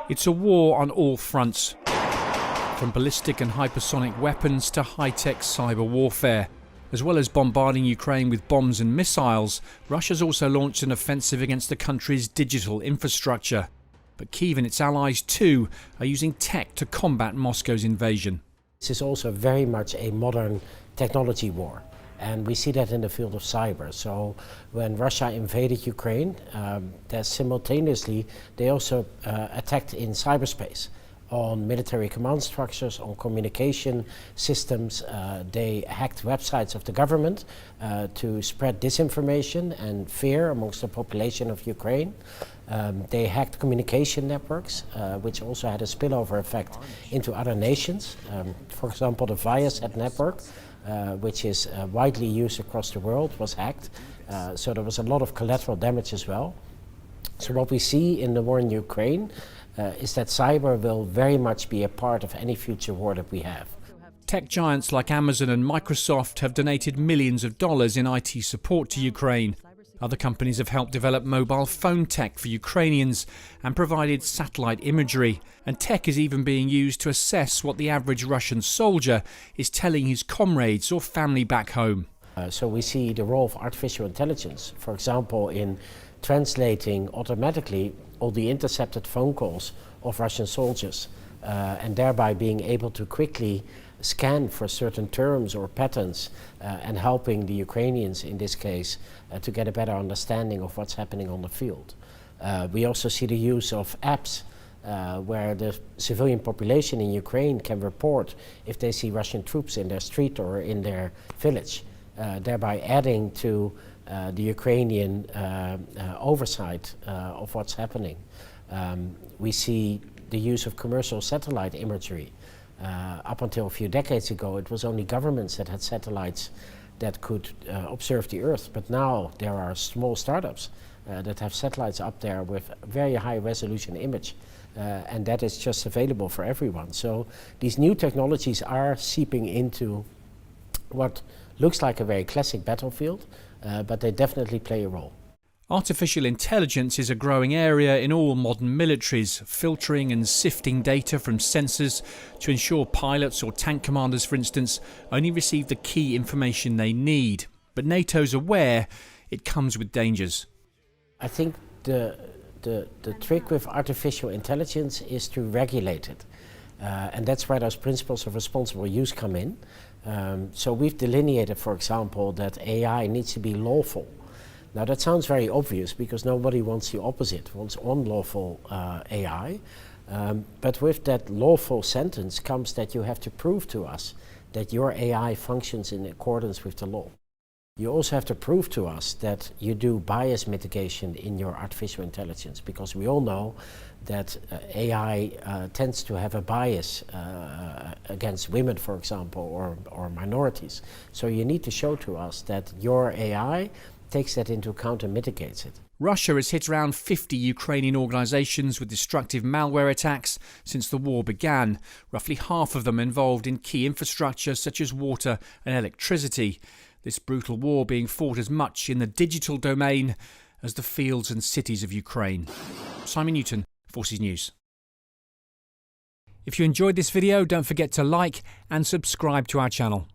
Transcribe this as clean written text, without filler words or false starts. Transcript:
It's a war on all fronts, from ballistic and hypersonic weapons to high-tech cyber warfare. As well as bombarding Ukraine with bombs and missiles, Russia's also launched an offensive against the country's digital infrastructure. But Kyiv and its allies too are using tech to combat Moscow's invasion. This is also very much a modern technology war, and we see that in the field of cyber. So when Russia invaded Ukraine, simultaneously they also attacked in cyberspace, on military command structures, on communication systems. They hacked websites of the government to spread disinformation and fear amongst the population of Ukraine. They hacked communication networks, which also had a spillover effect into other nations. For example, the Viasat network, which is widely used across the world, was hacked. So there was a lot of collateral damage as well. So what we see in the war in Ukraine is that cyber will very much be a part of any future war that we have. Tech giants like Amazon and Microsoft have donated millions of dollars in IT support to Ukraine. Other companies have helped develop mobile phone tech for Ukrainians and provided satellite imagery. And tech is even being used to assess what the average Russian soldier is telling his comrades or family back home. So we see the role of artificial intelligence, for example, in translating automatically all the intercepted phone calls of Russian soldiers, and thereby being able to quickly scan for certain terms or patterns, and helping the Ukrainians in this case to get a better understanding of what's happening on the field. We also see the use of apps where the civilian population in Ukraine can report if they see Russian troops in their street or in their village, thereby adding to the Ukrainian oversight of what's happening. We see the use of commercial satellite imagery. Up until a few decades ago, it was only governments that had satellites that could observe the Earth, but now there are small startups that have satellites up there with very high resolution image, and that is just available for everyone. So these new technologies are seeping into what looks like a very classic battlefield, but they definitely play a role. Artificial intelligence is a growing area in all modern militaries, filtering and sifting data from sensors to ensure pilots or tank commanders, for instance, only receive the key information they need. But NATO's aware it comes with dangers. I think the trick with artificial intelligence is to regulate it. And that's where those principles of responsible use come in. So we've delineated, for example, that AI needs to be lawful. Now that sounds very obvious because nobody wants the opposite, wants unlawful AI. But with that lawful sentence comes that you have to prove to us that your AI functions in accordance with the law. You also have to prove to us that you do bias mitigation in your artificial intelligence, because we all know that AI tends to have a bias against women, for example, or minorities. So you need to show to us that your AI takes that into account and mitigates it. Russia has hit around 50 Ukrainian organisations with destructive malware attacks since the war began, roughly half of them involved in key infrastructure such as water and electricity. This brutal war being fought as much in the digital domain as the fields and cities of Ukraine. Simon Newton, Forces News. If you enjoyed this video, don't forget to like and subscribe to our channel.